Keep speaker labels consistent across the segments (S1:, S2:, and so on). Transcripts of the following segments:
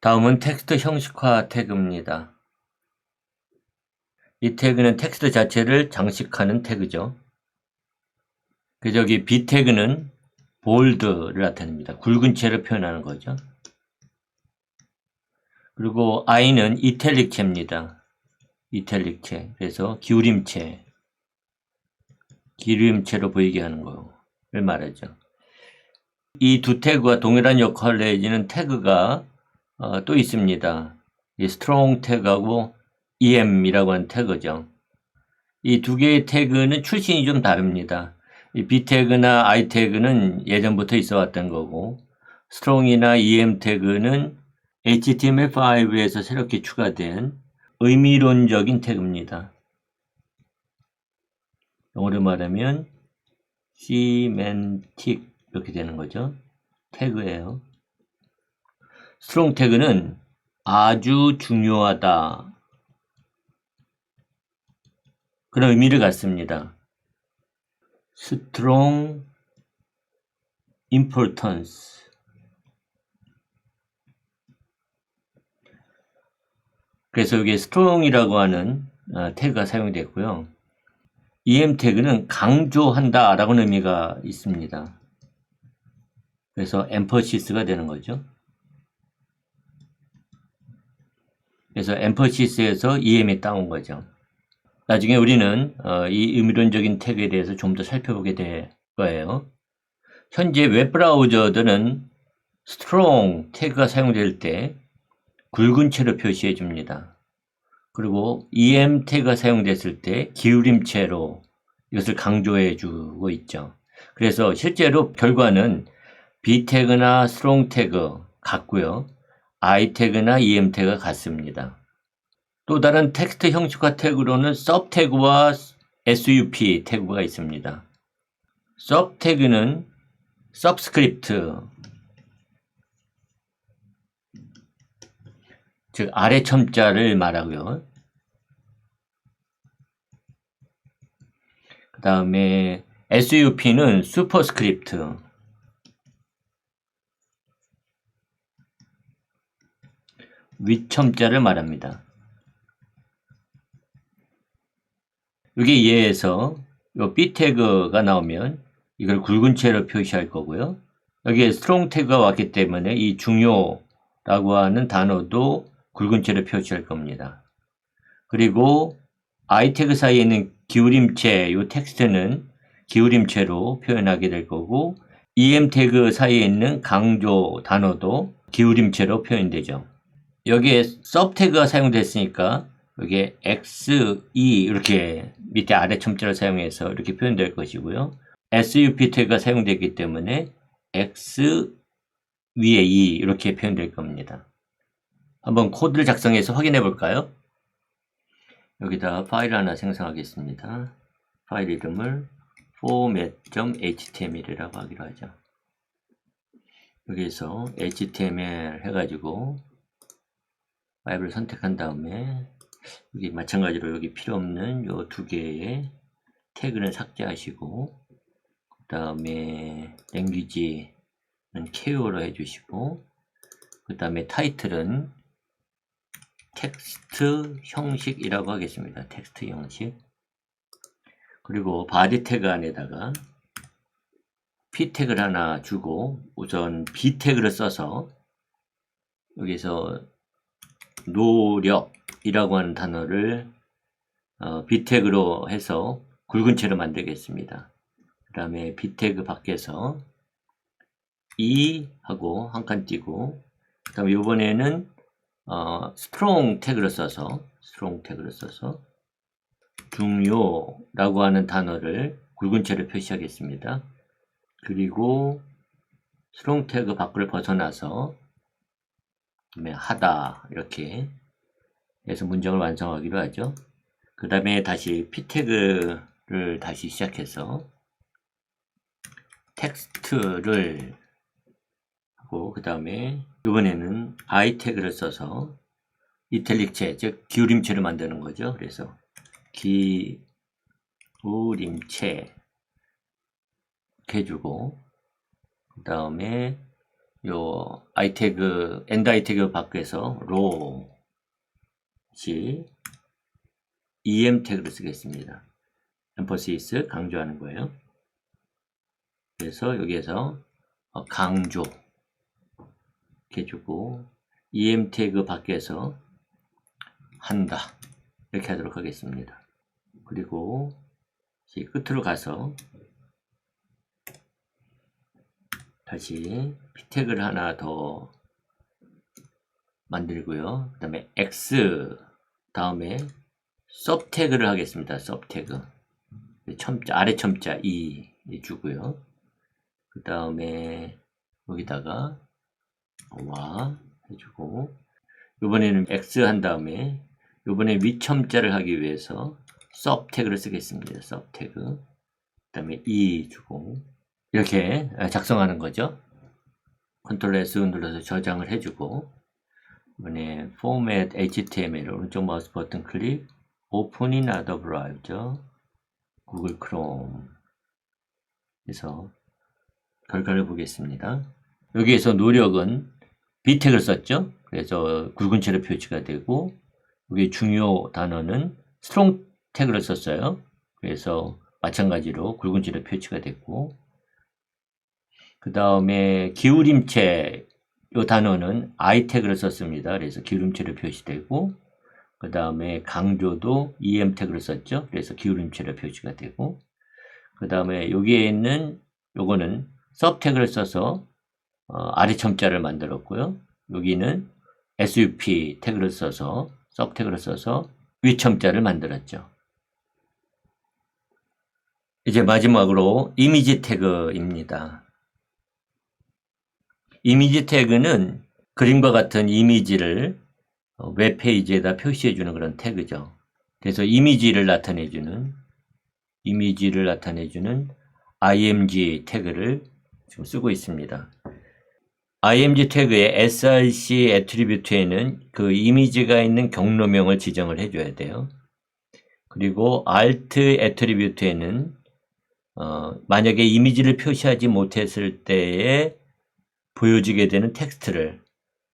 S1: 다음은 텍스트 형식화 태그입니다. 이 태그는 텍스트 자체를 장식하는 태그죠. 그래서 여기 B 태그는 볼드를 나타냅니다. 굵은 채를 표현하는 거죠. 그리고 I는 이탈릭체입니다. 이탈릭체. 그래서 기울임체로 보이게 하는 거를 말하죠. 이 두 태그와 동일한 역할을 해주는 태그가 또 있습니다. 이 strong 태그하고 em이라고 하는 태그죠. 이 두 개의 태그는 출신이 좀 다릅니다. 이 B 태그나 I 태그는 예전부터 있어 왔던 거고, strong이나 em 태그는 HTML5에서 새롭게 추가된 의미론적인 태그입니다. 영어로 말하면 semantic 이렇게 되는 거죠. 태그예요. strong 태그는 아주 중요하다 그런 의미를 갖습니다. strong importance. 그래서 여기에 strong이라고 하는 태그가 사용되고요. em 태그는 강조한다 라는 의미가 있습니다. 그래서 emphasis 되는 거죠. 그래서 emphasis에서 em이 따온 거죠. 나중에 우리는 이 의미론적인 태그에 대해서 좀 더 살펴보게 될 거예요. 현재 웹브라우저들은 strong 태그가 사용될 때 굵은 채로 표시해 줍니다. 그리고 em 태그가 사용됐을 때 기울임체로 이것을 강조해 주고 있죠. 그래서 실제로 결과는 B 태그나 strong 태그 같고요. I 태그나 em 태그가 같습니다. 또 다른 텍스트 형식화 태그로는 sub 태그와 sup 태그가 있습니다. sub 태그는 subscript, 즉 아래 첨자를 말하고요. 그 다음에 sup는 슈퍼스크립트, 윗첨자를 말합니다. 여기 예에서 이 B 태그가 나오면 이걸 굵은 채로 표시할 거고요. 여기에 strong 태그가 왔기 때문에 이 중요라고 하는 단어도 굵은 채로 표시할 겁니다. 그리고 I 태그 사이에 있는 기울임체, 이 텍스트는 기울임체로 표현하게 될 거고, em 태그 사이에 있는 강조 단어도 기울임체로 표현되죠. 여기에 sub 태그가 사용됐으니까 여기에 x, e 이렇게 밑에 아래 첨자를 사용해서 이렇게 표현될 것이고요. sup 태그가 사용되기 때문에 x 위에 e 이렇게 표현될 겁니다. 한번 코드를 작성해서 확인해 볼까요? 여기다 파일 하나 생성하겠습니다. 파일 이름을 format.html이라고 하기로 하죠. 여기에서 html 해가지고 파일을 선택한 다음에 여기 마찬가지로 여기 필요 없는 요 두 개의 태그는 삭제하시고, 그 다음에 랭귀지는 KO로 해주시고, 그 다음에 타이틀은 텍스트 형식이라고 하겠습니다. 텍스트 형식. 그리고 바디 태그 안에다가 P 태그를 하나 주고, 우선 B 태그를 써서 여기서 노력이라고 하는 단어를 B 태그로 해서 굵은 채로 만들겠습니다. 그 다음에 B 태그 밖에서 E 하고 한 칸 띄고, 그 다음에 이번에는 strong 태그를 써서 중요라고 하는 단어를 굵은 채로 표시하겠습니다. 그리고 strong 태그 밖을 벗어나서 하다 이렇게 해서 문장을 완성하기로 하죠. 그 다음에 다시 P 태그를 다시 시작해서 텍스트를 하고, 그 다음에 이번에는 I 태그를 써서 이탈릭체, 즉 기울임체를 만드는 거죠. 그래서 기울임체 이렇게 해주고, 그 다음에 요 i 태그 end i 태그 밖에서 row em 태그를 쓰겠습니다. emphasis 강조하는 거예요. 그래서 여기에서 강조 이렇게 주고 em 태그 밖에서 한다 이렇게 하도록 하겠습니다. 그리고 끝으로 가서 다시 p 태그를 하나 더 만들고요. 그 다음에 x 다음에 sub 태그를 하겠습니다. sub 태그 첨자 아래 첨자 2 주고요. 그 다음에 여기다가 와 해주고 이번에는 x 한 다음에 이번에 윗첨자를 하기 위해서 sub 태그를 쓰겠습니다. sub 태그 그 다음에 2 주고 이렇게 작성하는 거죠. 컨트롤 S 눌러서 저장을 해주고 이번에 Format HTML 오른쪽 마우스 버튼 클릭 Open in Other Browser 구글 크롬 그래서 결과를 보겠습니다. 여기에서 노력은 B 태그를 썼죠. 그래서 굵은 채로 표시가 되고 여기 중요 단어는 strong 태그를 썼어요. 그래서 마찬가지로 굵은 채로 표시가 됐고 그 다음에 기울임체 이 단어는 I 태그를 썼습니다. 그래서 기울임체로 표시되고 그 다음에 강조도 EM 태그를 썼죠. 그래서 기울임체로 표시가 되고 그 다음에 여기에 있는 요거는 sub 태그를 써서 아래 첨자를 만들었고요. 여기는 SUP 태그를 써서 sub 태그를 써서 위 첨자를 만들었죠. 이제 마지막으로 이미지 태그입니다. 이미지 태그는 그림과 같은 이미지를 웹페이지에다 표시해주는 그런 태그죠. 그래서 이미지를 나타내주는 img 태그를 지금 쓰고 있습니다. img 태그의 src 애트리뷰트에는 그 이미지가 있는 경로명을 지정을 해줘야 돼요. 그리고 alt 애트리뷰트에는 만약에 이미지를 표시하지 못했을 때에 보여지게 되는 텍스트를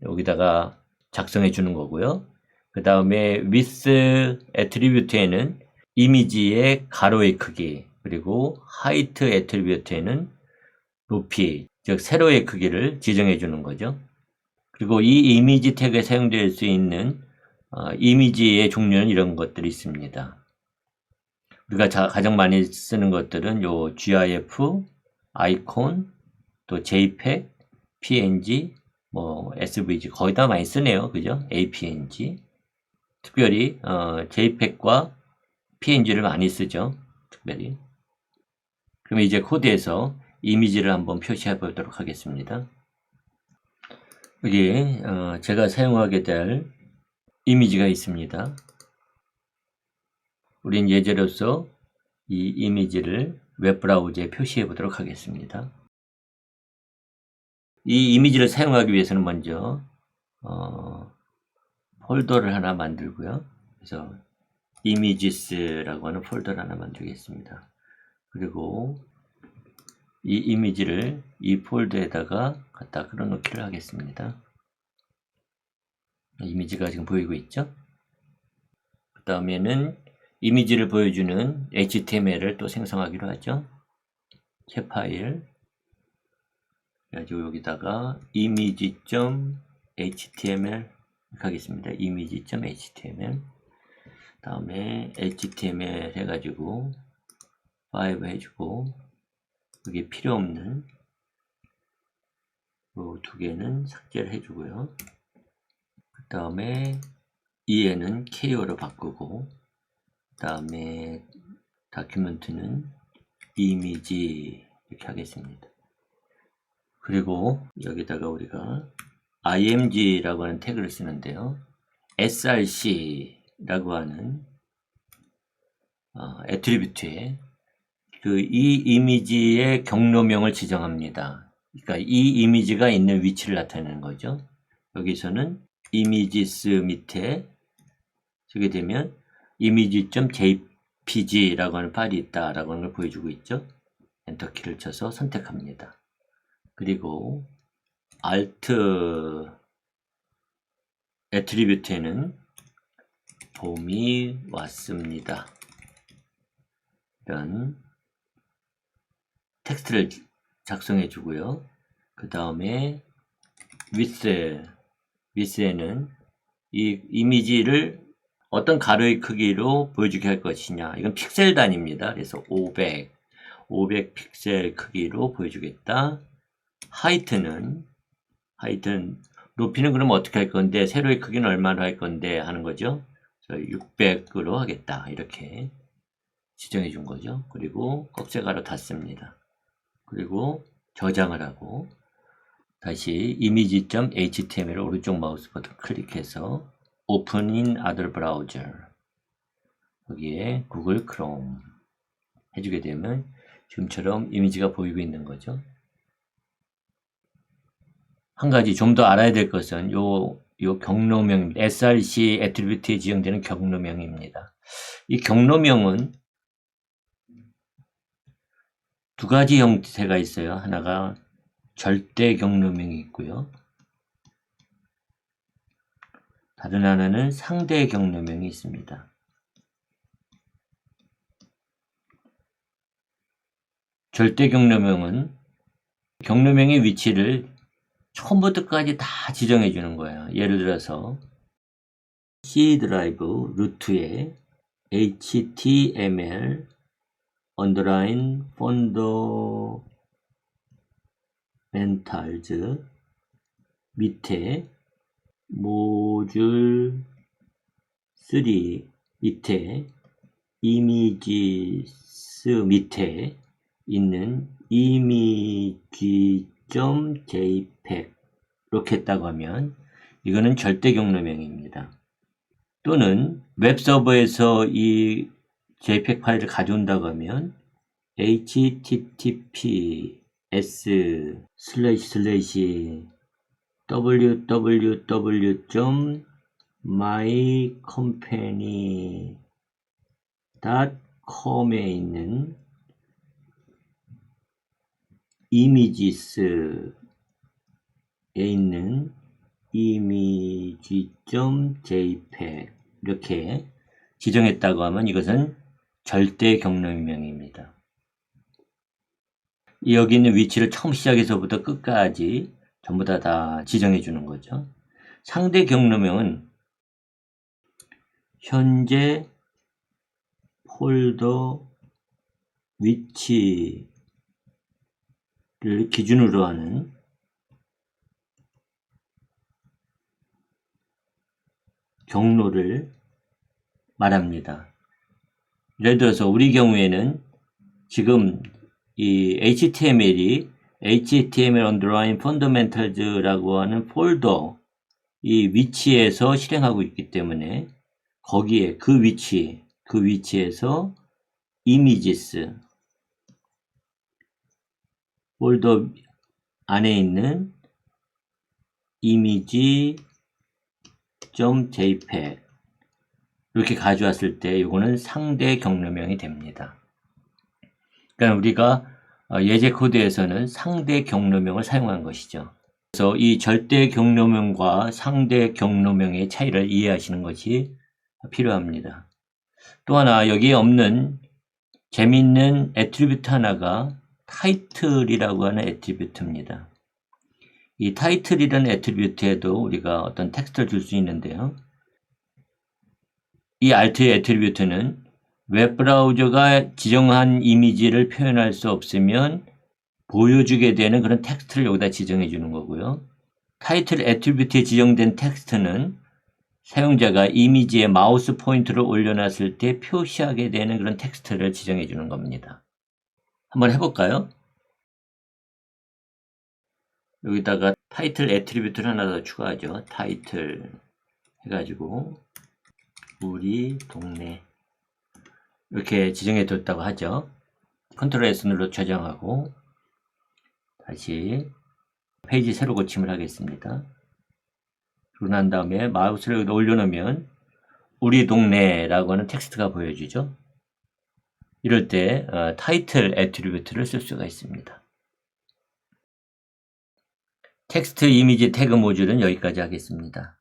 S1: 여기다가 작성해 주는 거고요. 그 다음에 width 애트리뷰트에는 이미지의 가로의 크기 그리고 height 애트리뷰트에는 높이 즉 세로의 크기를 지정해 주는 거죠. 그리고 이 이미지 태그에 사용될 수 있는 이미지의 종류는 이런 것들이 있습니다. 우리가 가장 많이 쓰는 것들은 요 GIF, 아이콘, 또 JPEG, PNG, 뭐 SVG 거의 다 많이 쓰네요. 그죠? APNG. 특별히 JPEG과 PNG를 많이 쓰죠. 특별히. 그러면 이제 코드에서 이미지를 한번 표시해 보도록 하겠습니다. 여기 제가 사용하게 될 이미지가 있습니다. 우린 예제로서 이 이미지를 웹브라우저에 표시해 보도록 하겠습니다. 이 이미지를 사용하기 위해서는 먼저 폴더를 하나 만들고요. 그래서 images라고 하는 폴더를 하나 만들겠습니다. 그리고 이 이미지를 이 폴더에다가 갖다 끌어넣기를 하겠습니다. 이미지가 지금 보이고 있죠? 그 다음에는 이미지를 보여주는 HTML을 또 생성하기로 하죠. 새 파일 그래가지고 여기다가 image.html 이렇게 하겠습니다. image.html 다음에 html 해가지고 5 해주고 여기 필요 없는 요 두 개는 삭제를 해주고요. 그 다음에 EN은 KO로 바꾸고 그 다음에 다큐멘트는 이미지 이렇게 하겠습니다. 그리고 여기다가 우리가 img라고 하는 태그를 쓰는데요. src라고 하는 애트리뷰트에 이 이미지의 경로명을 지정합니다. 그러니까 이 이미지가 있는 위치를 나타내는 거죠. 여기서는 images 밑에 쓰게 되면 image.jpg라고 하는 파일이 있다라고 하는 걸 보여주고 있죠. 엔터키를 쳐서 선택합니다. 그리고 Alt 애트리뷰트에는 봄이 왔습니다. 이런 텍스트를 작성해 주고요. 그 다음에 width에는 이 이미지를 어떤 가로의 크기로 보여주게 할 것이냐. 이건 픽셀 단위입니다. 그래서 500 픽셀 크기로 보여주겠다. 하이트는 높이는 그럼 어떻게 할 건데, 세로의 크기는 얼마나 할 건데 하는 거죠. 600으로 하겠다. 이렇게 지정해 준 거죠. 그리고 꺽쇠가로 닫습니다. 그리고 저장을 하고 다시 image.html 오른쪽 마우스 버튼 클릭해서 Open in other browser, 여기에 구글 크롬 해주게 되면 지금처럼 이미지가 보이고 있는 거죠. 한 가지 좀 더 알아야 될 것은 요 경로명입니다. src 애트리뷰트에 지정되는 경로명입니다. 이 경로명은 두 가지 형태가 있어요. 하나가 절대 경로명이 있고요. 다른 하나는 상대 경로명이 있습니다. 절대 경로명은 경로명의 위치를 처음부터 끝까지 다 지정해 주는 거예요. 예를 들어서 C 드라이브 루트에 html underline fundamentals 밑에 모듈 3 밑에 images 밑에 있는 image.jpg 이렇게 했다고 하면 이거는 절대 경로명입니다. 또는 웹서버에서 이 JPEG 파일을 가져온다고 하면 https://www.mycompany.com에 있는 images에 있는 image.jpg 이렇게 지정했다고 하면 이것은 절대 경로명입니다. 여기 있는 위치를 처음 시작해서부터 끝까지 전부 다 지정해 주는 거죠. 상대 경로명은 현재 폴더 위치를 기준으로 하는 경로를 말합니다. 예를 들어서 우리 경우에는 지금 이 HTML이 HTML underline fundamentals라고 하는 폴더 이 위치에서 실행하고 있기 때문에 거기에 그 위치에서 images 폴더 안에 있는 image.jpg 이렇게 가져왔을 때 이거는 상대 경로명이 됩니다. 그러니까 우리가 예제 코드에서는 상대 경로명을 사용한 것이죠. 그래서 이 절대 경로명과 상대 경로명의 차이를 이해하시는 것이 필요합니다. 또 하나 여기에 없는 재미있는 애트리뷰트 하나가 타이틀이라고 하는 애트리뷰트입니다. 이 타이틀이라는 애트리뷰트에도 우리가 어떤 텍스트를 줄 수 있는데요. 이 Alt의 애트리뷰트는 웹브라우저가 지정한 이미지를 표현할 수 없으면 보여주게 되는 그런 텍스트를 여기다 지정해 주는 거고요. 타이틀 애트리뷰트에 지정된 텍스트는 사용자가 이미지에 마우스 포인터를 올려놨을 때 표시하게 되는 그런 텍스트를 지정해 주는 겁니다. 한번 해볼까요? 여기다가 타이틀 애트리뷰트를 하나 더 추가하죠. 타이틀 해가지고 우리 동네 이렇게 지정해 뒀다고 하죠. 컨트롤 S 눌러 저장하고 다시 페이지 새로 고침을 하겠습니다. 그러고 난 다음에 마우스를 여기다 올려놓으면 우리 동네라고 하는 텍스트가 보여지죠. 이럴 때 타이틀 애트리뷰트를 쓸 수가 있습니다. 텍스트 이미지 태그 모듈은 여기까지 하겠습니다.